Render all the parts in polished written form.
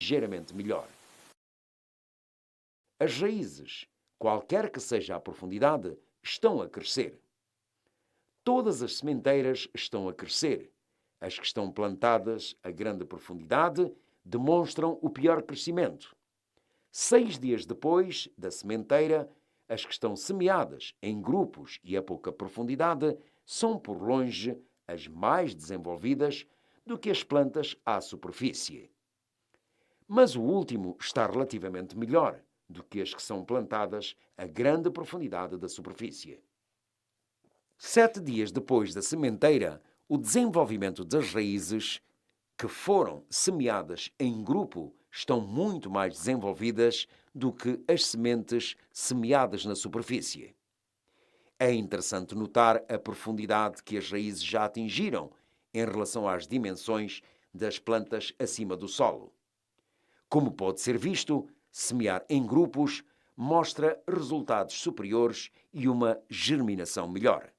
ligeiramente melhor. As raízes, qualquer que seja a profundidade, estão a crescer. Todas as sementeiras estão a crescer. As que estão plantadas a grande profundidade demonstram o pior crescimento. 6 dias depois da sementeira, as que estão semeadas em grupos e a pouca profundidade são, por longe, as mais desenvolvidas do que as plantas à superfície. Mas o último está relativamente melhor do que as que são plantadas a grande profundidade da superfície. 7 dias depois da sementeira, o desenvolvimento das raízes que foram semeadas em grupo estão muito mais desenvolvidas do que as sementes semeadas na superfície. É interessante notar a profundidade que as raízes já atingiram em relação às dimensões das plantas acima do solo. Como pode ser visto, semear em grupos mostra resultados superiores e uma germinação melhor,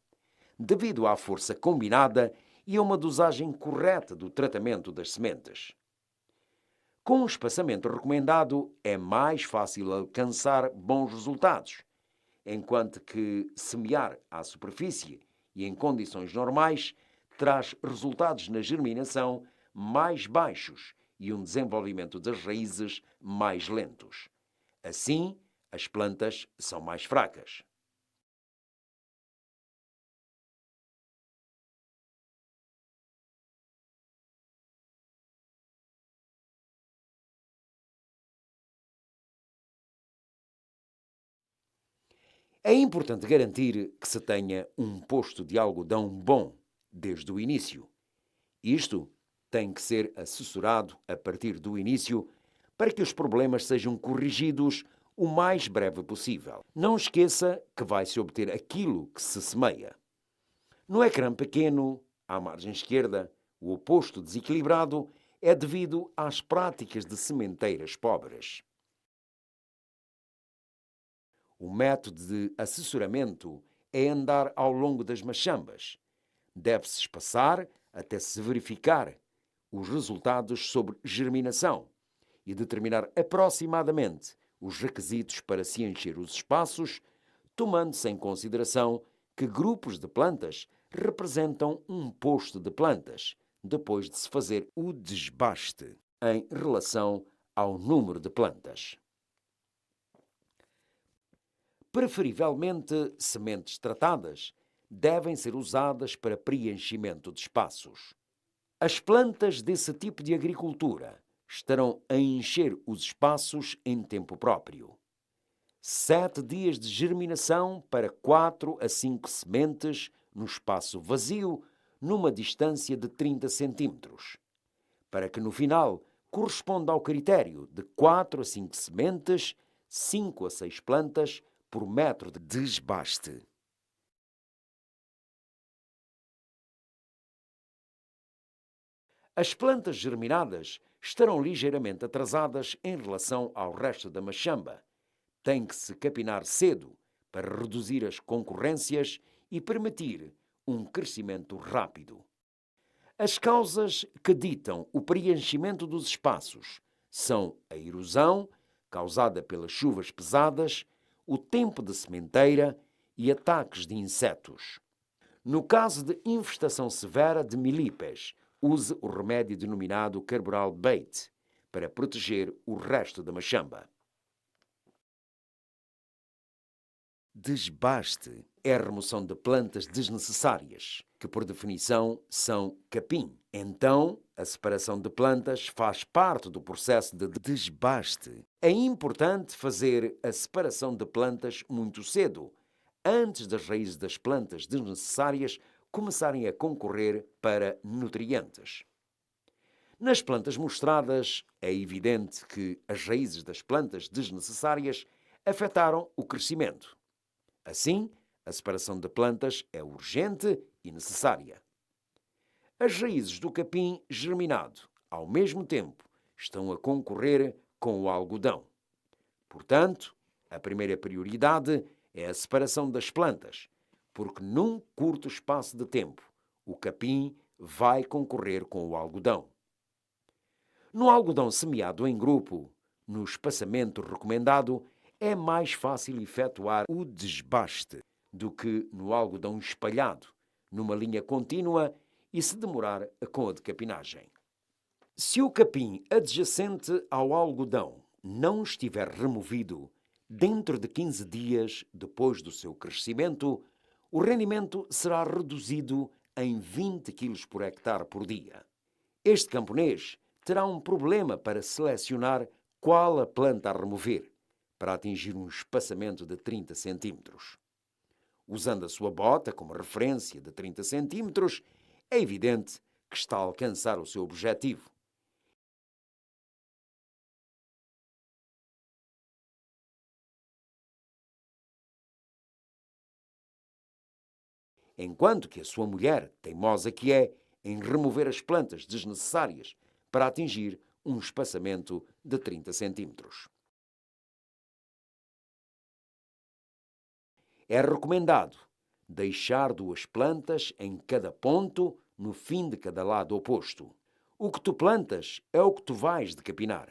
devido à força combinada e a uma dosagem correta do tratamento das sementes. Com o espaçamento recomendado, é mais fácil alcançar bons resultados, enquanto que semear à superfície e em condições normais traz resultados na germinação mais baixos e um desenvolvimento das raízes mais lentos. Assim, as plantas são mais fracas. É importante garantir que se tenha um posto de algodão bom desde o início. Isto tem que ser assessorado a partir do início para que os problemas sejam corrigidos o mais breve possível. Não esqueça que vai-se obter aquilo que se semeia. No ecrã pequeno, à margem esquerda, o oposto desequilibrado é devido às práticas de sementeiras pobres. O método de assessoramento é andar ao longo das machambas. Deve-se espaçar até se verificar os resultados sobre germinação e determinar aproximadamente os requisitos para se encher os espaços, tomando-se em consideração que grupos de plantas representam um posto de plantas, depois de se fazer o desbaste em relação ao número de plantas. Preferivelmente, sementes tratadas devem ser usadas para preenchimento de espaços. As plantas desse tipo de agricultura estarão a encher os espaços em tempo próprio. 7 dias de germinação para 4 a 5 sementes no espaço vazio, numa distância de 30 centímetros, para que no final corresponda ao critério de 4 a 5 sementes, 5 a 6 plantas por metro de desbaste. As plantas germinadas estarão ligeiramente atrasadas em relação ao resto da machamba. Tem que se capinar cedo para reduzir as concorrências e permitir um crescimento rápido. As causas que ditam o preenchimento dos espaços são a erosão, causada pelas chuvas pesadas, o tempo de sementeira e ataques de insetos. No caso de infestação severa de milípes, use o remédio denominado Carbaryl Bait para proteger o resto da machamba. Desbaste é a remoção de plantas desnecessárias, que por definição são capim. Então, a separação de plantas faz parte do processo de desbaste. É importante fazer a separação de plantas muito cedo, antes das raízes das plantas desnecessárias começarem a concorrer para nutrientes. Nas plantas mostradas, é evidente que as raízes das plantas desnecessárias afetaram o crescimento. Assim, a separação de plantas é urgente e necessária. As raízes do capim germinado, ao mesmo tempo, estão a concorrer com o algodão. Portanto, a primeira prioridade é a separação das plantas, porque num curto espaço de tempo, o capim vai concorrer com o algodão. No algodão semeado em grupo, no espaçamento recomendado, é mais fácil efetuar o desbaste do que no algodão espalhado, numa linha contínua e se demorar com a decapinagem. Se o capim adjacente ao algodão não estiver removido dentro de 15 dias depois do seu crescimento, o rendimento será reduzido em 20 kg por hectare por dia. Este camponês terá um problema para selecionar qual a planta a remover, para atingir um espaçamento de 30 cm. Usando a sua bota como referência de 30 cm, é evidente que está a alcançar o seu objetivo. Enquanto que a sua mulher, teimosa que é, em remover as plantas desnecessárias para atingir um espaçamento de 30 centímetros. É recomendado deixar 2 plantas em cada ponto no fim de cada lado oposto. O que tu plantas é o que tu vais decapinar.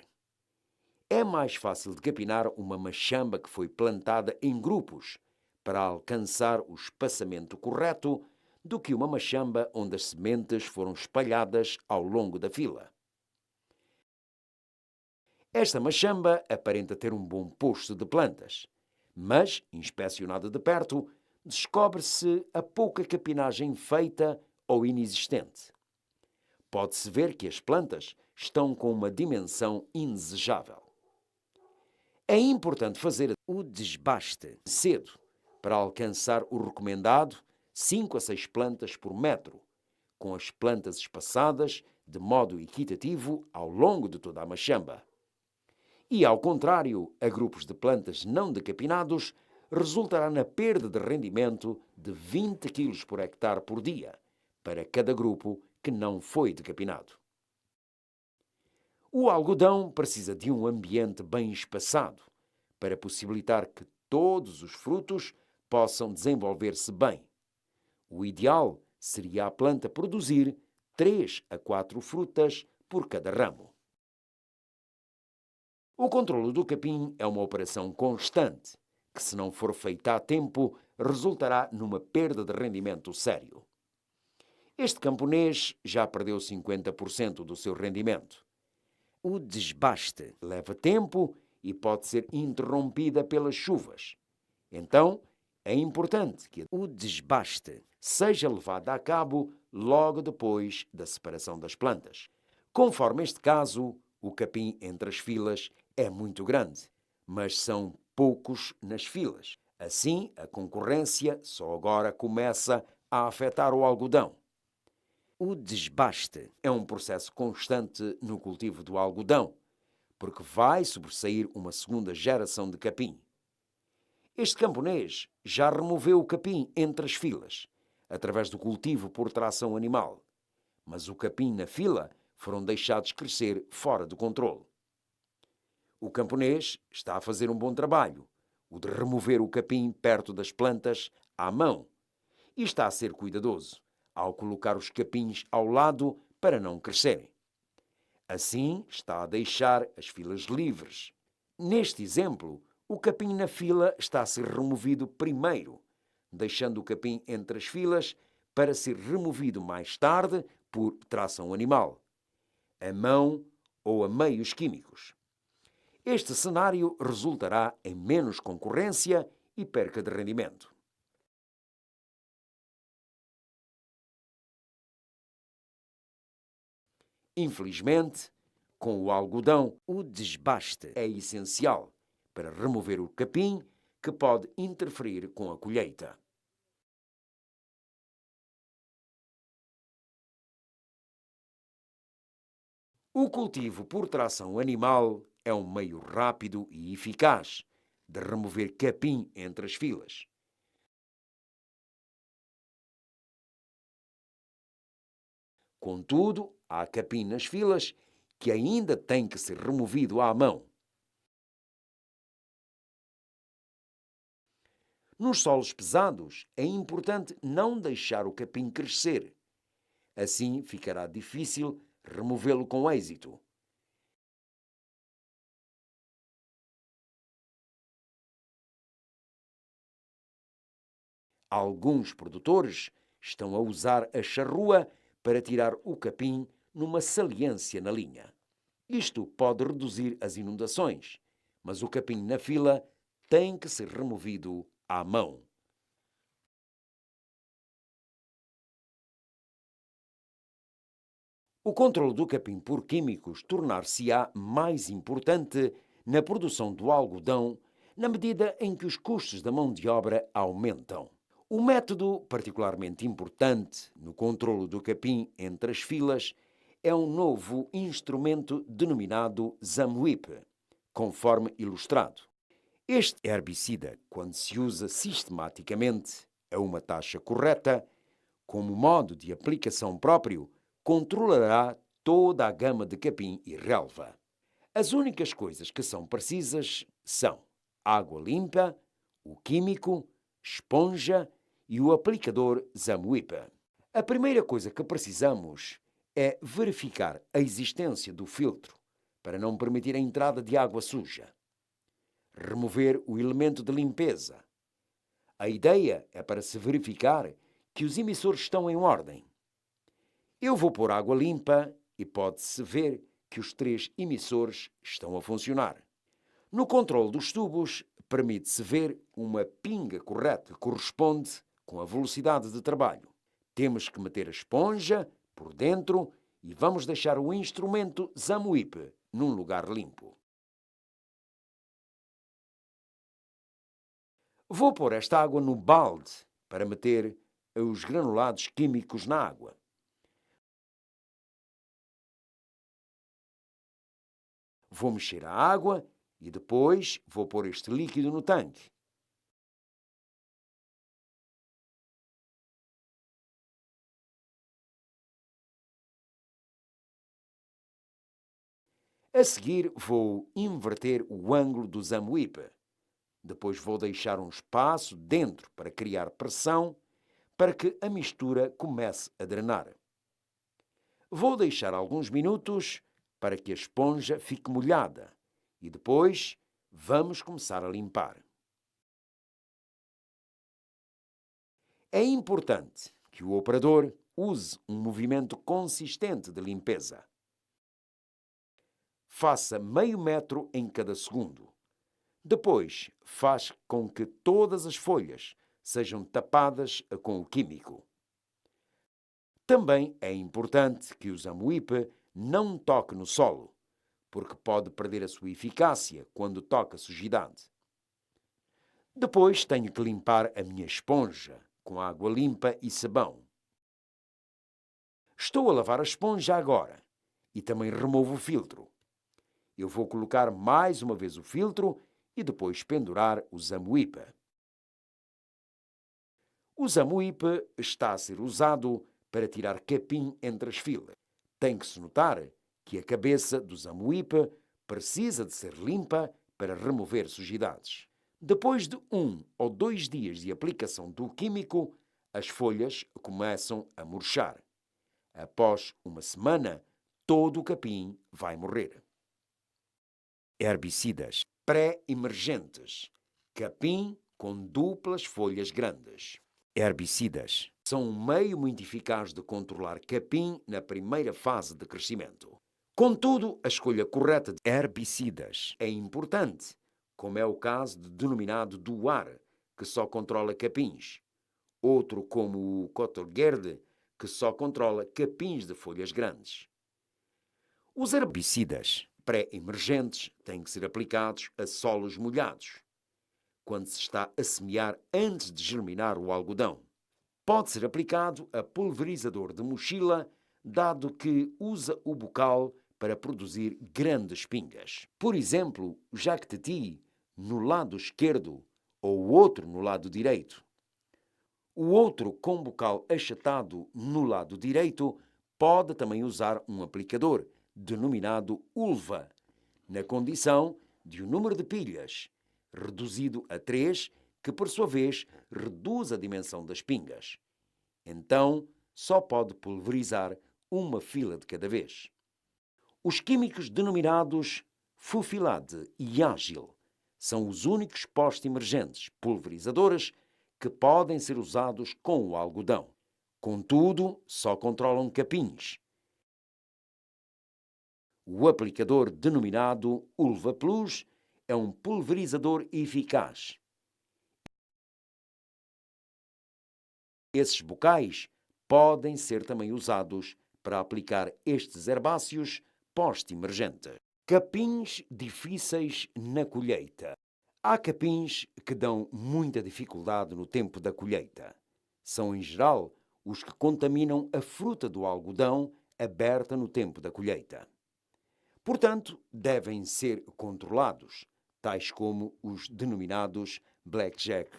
É mais fácil decapinar uma machamba que foi plantada em grupos para alcançar o espaçamento correto do que uma machamba onde as sementes foram espalhadas ao longo da fila. Esta machamba aparenta ter um bom posto de plantas, mas, inspecionada de perto, descobre-se a pouca capinagem feita ou inexistente. Pode-se ver que as plantas estão com uma dimensão indesejável. É importante fazer o desbaste cedo para alcançar o recomendado 5 a 6 plantas por metro, com as plantas espaçadas de modo equitativo ao longo de toda a machamba. E, ao contrário, a grupos de plantas não decapinados, resultará na perda de rendimento de 20 kg por hectare por dia, para cada grupo que não foi decapinado. O algodão precisa de um ambiente bem espaçado para possibilitar que todos os frutos possam desenvolver-se bem. O ideal seria a planta produzir 3 a 4 frutas por cada ramo. O controlo do capim é uma operação constante, que, se não for feita a tempo, resultará numa perda de rendimento sério. Este camponês já perdeu 50% do seu rendimento. O desbaste leva tempo e pode ser interrompida pelas chuvas. Então, é importante que o desbaste seja levado a cabo logo depois da separação das plantas. Conforme este caso, o capim entre as filas é muito grande, mas são poucos nas filas. Assim, a concorrência só agora começa a afetar o algodão. O desbaste é um processo constante no cultivo do algodão, porque vai sobressair uma segunda geração de capim. Este camponês já removeu o capim entre as filas, através do cultivo por tração animal, mas o capim na fila foram deixados crescer fora do controle. O camponês está a fazer um bom trabalho, o de remover o capim perto das plantas à mão, e está a ser cuidadoso ao colocar os capins ao lado para não crescerem. Assim, está a deixar as filas livres. Neste exemplo, o capim na fila está a ser removido primeiro, deixando o capim entre as filas para ser removido mais tarde por tração animal, a mão ou a meios químicos. Este cenário resultará em menos concorrência e perca de rendimento. Infelizmente, com o algodão, o desbaste é essencial para remover o capim que pode interferir com a colheita. O cultivo por tração animal é um meio rápido e eficaz de remover capim entre as filas. Contudo, há capim nas filas que ainda tem que ser removido à mão. Nos solos pesados, é importante não deixar o capim crescer. Assim ficará difícil removê-lo com êxito. Alguns produtores estão a usar a charrua para tirar o capim numa saliência na linha. Isto pode reduzir as inundações, mas o capim na fila tem que ser removido à mão. O controle do capim por químicos tornar-se-á mais importante na produção do algodão na medida em que os custos da mão de obra aumentam. O método particularmente importante no controle do capim entre as filas é um novo instrumento denominado Zamwip, conforme ilustrado. Este herbicida, quando se usa sistematicamente a uma taxa correta, como modo de aplicação próprio, controlará toda a gama de capim e relva. As únicas coisas que são precisas são água limpa, o químico, esponja e o aplicador Zamwip. A primeira coisa que precisamos é verificar a existência do filtro para não permitir a entrada de água suja. Remover o elemento de limpeza. A ideia é para se verificar que os emissores estão em ordem. Eu vou pôr água limpa e pode-se ver que os 3 emissores estão a funcionar. No controle dos tubos, permite-se ver uma pinga correta que corresponde com a velocidade de trabalho. Temos que meter a esponja por dentro e vamos deixar o instrumento Zamwip num lugar limpo. Vou pôr esta água no balde para meter os granulados químicos na água. Vou mexer a água e depois vou pôr este líquido no tanque. A seguir vou inverter o ângulo do Zamwip. Depois vou deixar um espaço dentro para criar pressão para que a mistura comece a drenar. Vou deixar alguns minutos para que a esponja fique molhada e depois vamos começar a limpar. É importante que o operador use um movimento consistente de limpeza. Faça meio metro em cada segundo. Depois, faz com que todas as folhas sejam tapadas com o químico. Também é importante que o Zamwip não toque no solo, porque pode perder a sua eficácia quando toca sujidade. Depois tenho que limpar a minha esponja com água limpa e sabão. Estou a lavar a esponja agora e também removo o filtro. Eu vou colocar mais uma vez o filtro e depois pendurar o Zamwip. O Zamwip está a ser usado para tirar capim entre as filas. Tem que se notar que a cabeça do Zamwip precisa de ser limpa para remover sujidades. Depois de 1 ou 2 dias de aplicação do químico, as folhas começam a murchar. Após uma semana, todo o capim vai morrer. Herbicidas pré-emergentes. Capim com duplas folhas grandes. Herbicidas são um meio muito eficaz de controlar capim na primeira fase de crescimento. Contudo, a escolha correta de herbicidas é importante, como é o caso do denominado Duar, que só controla capins. Outro como o Cotorgerde, que só controla capins de folhas grandes. Os herbicidas pré-emergentes têm que ser aplicados a solos molhados, quando se está a semear antes de germinar o algodão. Pode ser aplicado a pulverizador de mochila, dado que usa o bocal para produzir grandes pingas. Por exemplo, o jactati no lado esquerdo ou o outro no lado direito. O outro com bocal achatado no lado direito pode também usar um aplicador, denominado ulva, na condição de um número de pilhas reduzido a 3, que por sua vez reduz a dimensão das pingas. Então, só pode pulverizar uma fila de cada vez. Os químicos denominados Fufilade e Ágil são os únicos pós-emergentes pulverizadores que podem ser usados com o algodão. Contudo, só controlam capins. O aplicador denominado Ulva Plus é um pulverizador eficaz. Esses bocais podem ser também usados para aplicar estes herbáceos pós-emergente. Capins difíceis na colheita. Há capins que dão muita dificuldade no tempo da colheita. São, em geral, os que contaminam a fruta do algodão aberta no tempo da colheita. Portanto, devem ser controlados, tais como os denominados blackjack,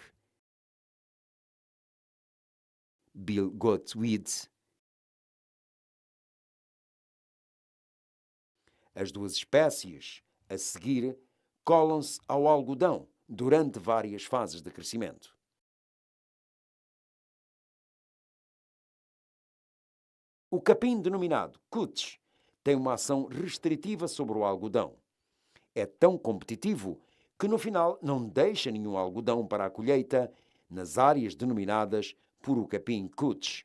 bilgotweed. As duas espécies, a seguir, colam-se ao algodão durante várias fases de crescimento. O capim denominado Kutch tem uma ação restritiva sobre o algodão. É tão competitivo que no final não deixa nenhum algodão para a colheita nas áreas denominadas por o capim Kutch.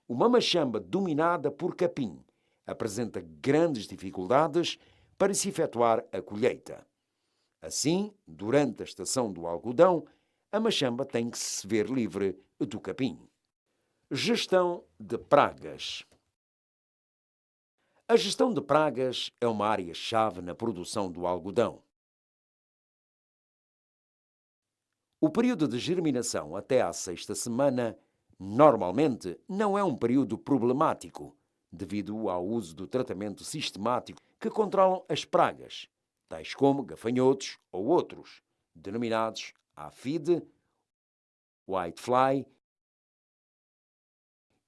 Uma machamba dominada por capim apresenta grandes dificuldades para se efetuar a colheita. Assim, durante a estação do algodão, a machamba tem que se ver livre do capim. Gestão de pragas. A gestão de pragas é uma área-chave na produção do algodão. O período de germinação até à sexta semana normalmente não é um período problemático, devido ao uso do tratamento sistemático que controlam as pragas, tais como gafanhotos ou outros, denominados aphid, whitefly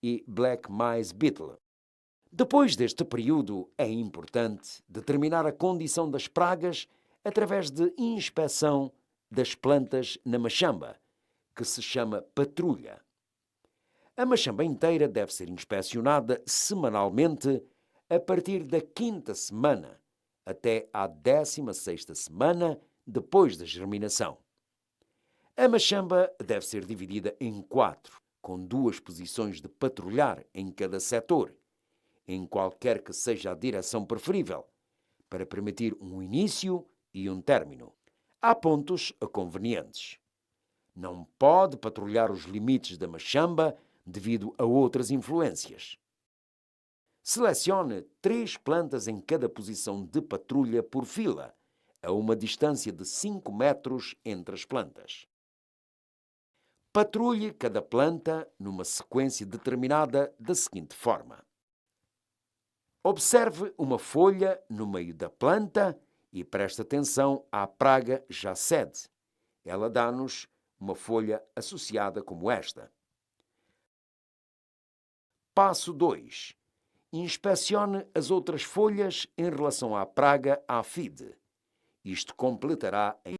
e black maize beetle. Depois deste período, é importante determinar a condição das pragas através de inspeção das plantas na machamba, que se chama patrulha. A machamba inteira deve ser inspecionada semanalmente a partir da 5ª semana até à 16ª semana depois da germinação. A machamba deve ser dividida em 4, com 2 posições de patrulhar em cada setor, em qualquer que seja a direção preferível, para permitir um início e um término. Há pontos convenientes. Não pode patrulhar os limites da machamba devido a outras influências. Selecione 3 plantas em cada posição de patrulha por fila, a uma distância de 5 metros entre as plantas. Patrulhe cada planta numa sequência determinada da seguinte forma. Observe uma folha no meio da planta e preste atenção à praga jacede. Ela dá-nos uma folha associada como esta. Passo 2. Inspecione as outras folhas em relação à praga aphid. Isto completará a